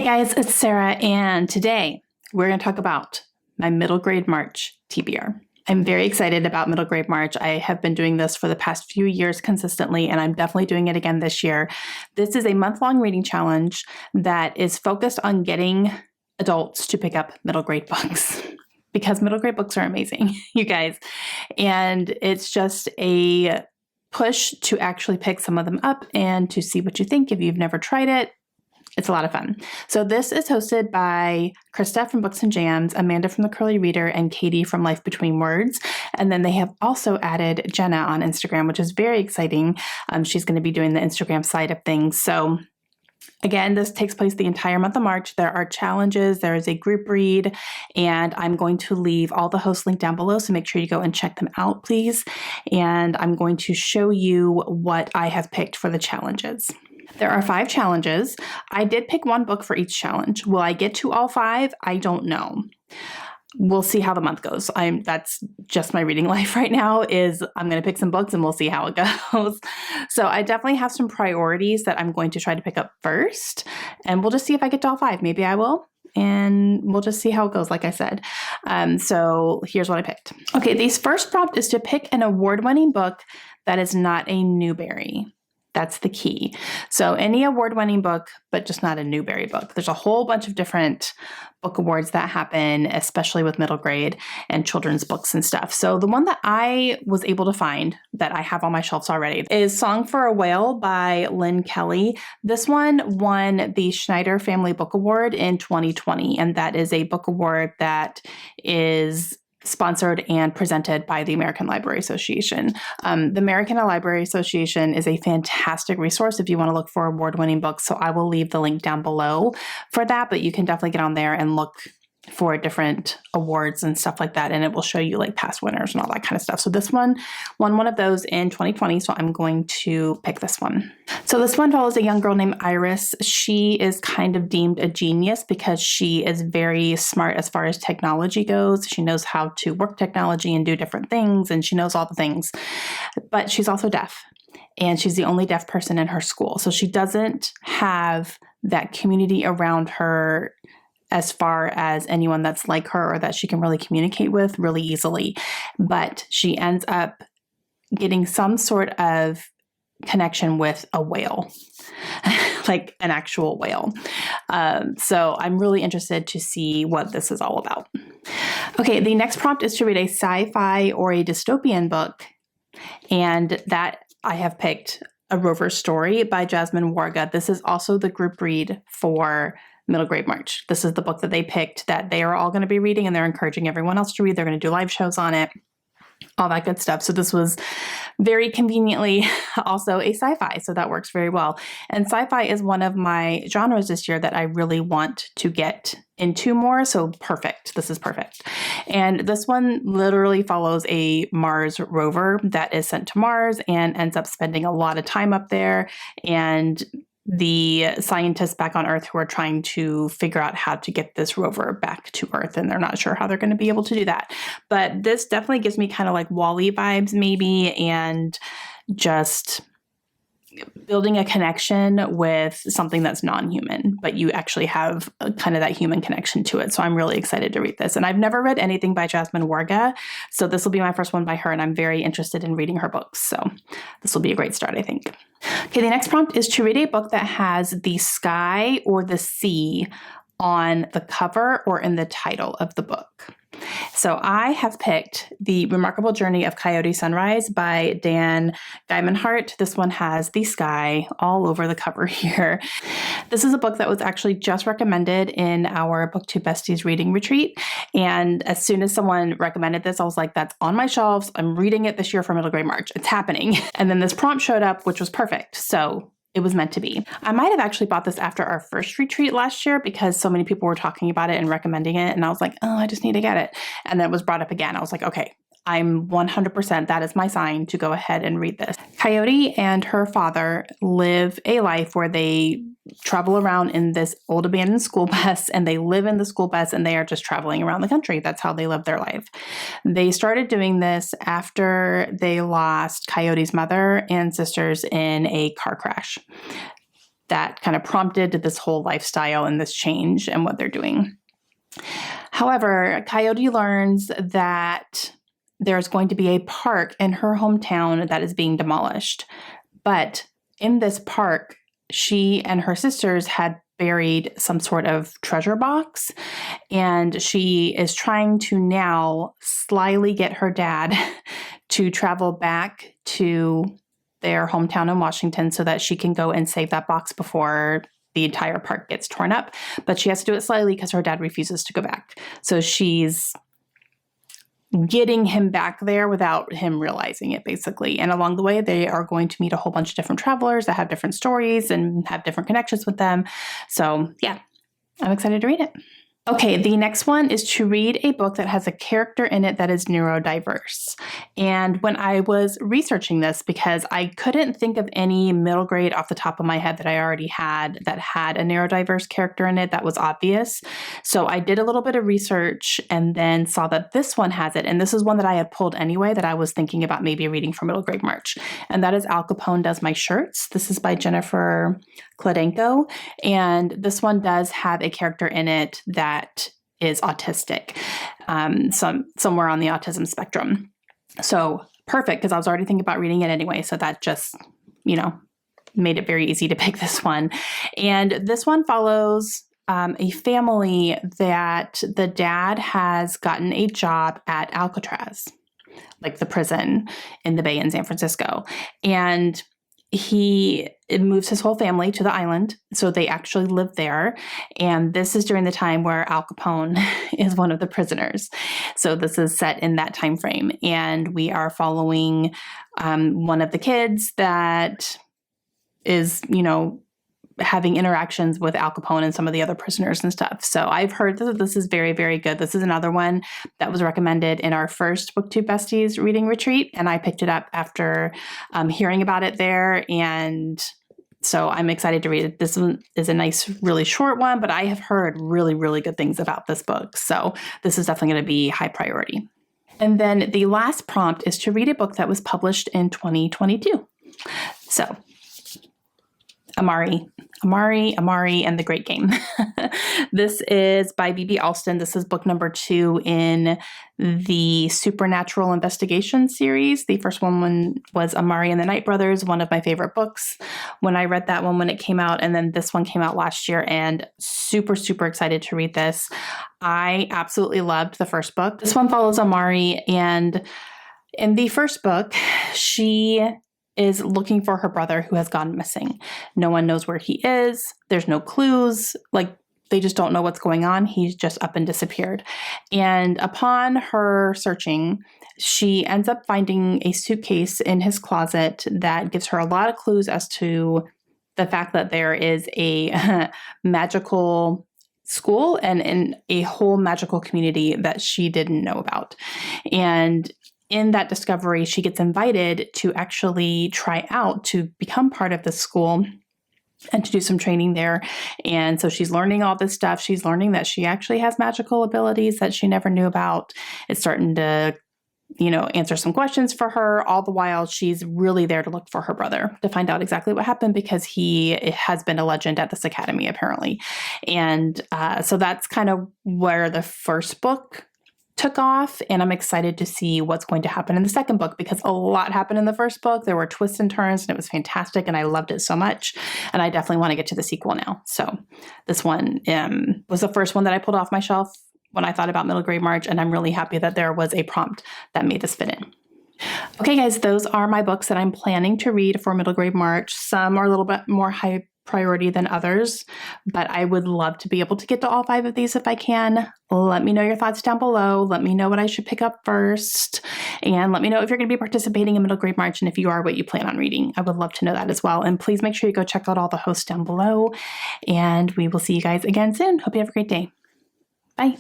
Hey guys, it's Sarah, and today we're going to talk about my middle grade March TBR. I'm very excited about middle grade March. I have been doing this for the past few years consistently, and I'm definitely doing it again this year. This is a month-long reading challenge that is focused on getting adults to pick up middle grade books because middle grade books are amazing, you guys. And it's just a push to actually pick some of them up and to see what you think if you've never tried it. It's a lot of fun. So this is hosted by Krista from Books and Jams, Amanda from The Curly Reader, and Katie from Life Between Words. And then they have also added Jenna on Instagram, which is very exciting. She's going to be doing the Instagram side of things. So again, this takes place the entire month of March. There are challenges. There is a group read, and I'm going to leave all the hosts linked down below, so make sure you go and check them out, please. And I'm going to show you what I have picked for the challenges. There are 5 challenges. I did pick one book for each challenge. Will I get to all 5? I don't know. We'll see how the month goes. That's just my reading life right now is I'm going to pick some books and we'll see how it goes. So I definitely have some priorities that I'm going to try to pick up first, and we'll just see if I get to all 5. Maybe I will. And we'll just see how it goes, like I said. So here's what I picked. Okay, the first prompt is to pick an award-winning book that is not a Newbery. That's the key. So any award-winning book, but just not a Newbery book. There's a whole bunch of different book awards that happen, especially with middle grade and children's books and stuff. So the one that I was able to find that I have on my shelves already is Song for a Whale by Lynn Kelly. This one won the Schneider Family Book Award in 2020, and that is a book award that is sponsored and presented by the American Library Association. The American Library Association is a fantastic resource if you want to look for award-winning books. So I will leave the link down below for that, but you can definitely get on there and look for different awards and stuff like that. And it will show you like past winners and all that kind of stuff. So this one won one of those in 2020. So I'm going to pick this one. So this one follows a young girl named Iris. She is kind of deemed a genius because she is very smart as far as technology goes. She knows how to work technology and do different things, and she knows all the things, but she's also deaf. And she's the only deaf person in her school. So she doesn't have that community around her as far as anyone that's like her or that she can really communicate with really easily. But she ends up getting some sort of connection with a whale, like an actual whale. So I'm really interested to see what this is all about. Okay, the next prompt is to read a sci-fi or a dystopian book. And that I have picked A Rover Story by Jasmine Warga. This is also the group read for middle grade March. This is the book that they picked that they are all going to be reading, and they're encouraging everyone else to read. They're going to do live shows on it, all that good stuff. So this was very conveniently also a sci-fi. So that works very well. And sci-fi is one of my genres this year that I really want to get into more. So perfect. This is perfect. And this one literally follows a Mars rover that is sent to Mars and ends up spending a lot of time up there, and the scientists back on Earth who are trying to figure out how to get this rover back to Earth, and they're not sure how they're going to be able to do that. But this definitely gives me kind of like WALL-E vibes maybe, and just building a connection with something that's non-human, but you actually have kind of that human connection to it. So I'm really excited to read this. And I've never read anything by Jasmine Warga, so this will be my first one by her, and I'm very interested in reading her books. So this will be a great start, I think. Okay, the next prompt is to read a book that has the sky or the sea on the cover or in the title of the book. So I have picked The Remarkable Journey of Coyote Sunrise by Dan Geimenhardt. This one has the sky all over the cover here. This is a book that was actually just recommended in our BookTube Besties reading retreat. And as soon as someone recommended this, I was like, that's on my shelves. I'm reading it this year for middle grade March. It's happening. And then this prompt showed up, which was perfect. So it was meant to be. I might have actually bought this after our first retreat last year because so many people were talking about it and recommending it. And I was like, oh, I just need to get it. And then it was brought up again. I was like, okay, I'm 100%, that is my sign to go ahead and read this. Coyote and her father live a life where they travel around in this old abandoned school bus, and they live in the school bus, and they are just traveling around the country. That's how they live their life. They started doing this after they lost Coyote's mother and sisters in a car crash. that kind of prompted this whole lifestyle and this change and what they're doing. However, Coyote learns that there's going to be a park in her hometown that is being demolished. But in this park, she and her sisters had buried some sort of treasure box, and she is trying to now slyly get her dad to travel back to their hometown in Washington so that she can go and save that box before the entire park gets torn up. But she has to do it slyly because her dad refuses to go back. So she's getting him back there without him realizing it, basically. And along the way, they are going to meet a whole bunch of different travelers that have different stories and have different connections with them. So yeah, I'm excited to read it. Okay, the next one is to read a book that has a character in it that is neurodiverse. And when I was researching this, because I couldn't think of any middle grade off the top of my head that I already had that had a neurodiverse character in it that was obvious. So I did a little bit of research and then saw that this one has it. And this is one that I had pulled anyway that I was thinking about maybe reading for middle grade March. And that is Al Capone Does My Shirts. This is by Jennifer Kladenko. And this one does have a character in it that is autistic, somewhere on the autism spectrum. So perfect, because I was already thinking about reading it anyway. So that just, made it very easy to pick this one. And this one follows a family that the dad has gotten a job at Alcatraz, like the prison in the Bay in San Francisco. And he moves his whole family to the island. So they actually live there. And this is during the time where Al Capone is one of the prisoners. So this is set in that time frame. And we are following one of the kids that is, having interactions with Al Capone and some of the other prisoners and stuff. So I've heard that this is very, very good. This is another one that was recommended in our first BookTube Besties reading retreat. And I picked it up after hearing about it there. And so I'm excited to read it. This one is a nice, really short one, but I have heard really, really good things about this book. So this is definitely going to be high priority. And then the last prompt is to read a book that was published in 2022. So Amari, and the Great Game. This is by B.B. Alston. This is book number 2 in the Supernatural Investigation series. The first one was Amari and the Night Brothers, one of my favorite books when I read that one when it came out. And then this one came out last year, and super, super excited to read this. I absolutely loved the first book. This one follows Amari, and in the first book, she is looking for her brother who has gone missing. No one knows where he is. There's no clues. They just don't know what's going on. He's just up and disappeared. And upon her searching, she ends up finding a suitcase in his closet that gives her a lot of clues as to the fact that there is a magical school and a whole magical community that she didn't know about. And in that discovery, she gets invited to actually try out to become part of the school and to do some training there. And so she's learning all this stuff. She's learning that she actually has magical abilities that she never knew about. It's starting to, answer some questions for her. All the while, she's really there to look for her brother to find out exactly what happened, because he has been a legend at this academy, apparently. And so that's kind of where the first book took off, and I'm excited to see what's going to happen in the second book, because a lot happened in the first book. There were twists and turns, and it was fantastic, and I loved it so much, and I definitely want to get to the sequel now. So this one was the first one that I pulled off my shelf when I thought about middle grade March, and I'm really happy that there was a prompt that made this fit in. Okay, guys, those are my books that I'm planning to read for middle grade March. Some are a little bit more high priority than others, but I would love to be able to get to all 5 of these if I can. Let me know your thoughts down below. Let me know what I should pick up first, and let me know if you're going to be participating in middle grade March, and if you are, what you plan on reading. I would love to know that as well. And please make sure you go check out all the hosts down below, and we will see you guys again soon. Hope you have a great day. Bye.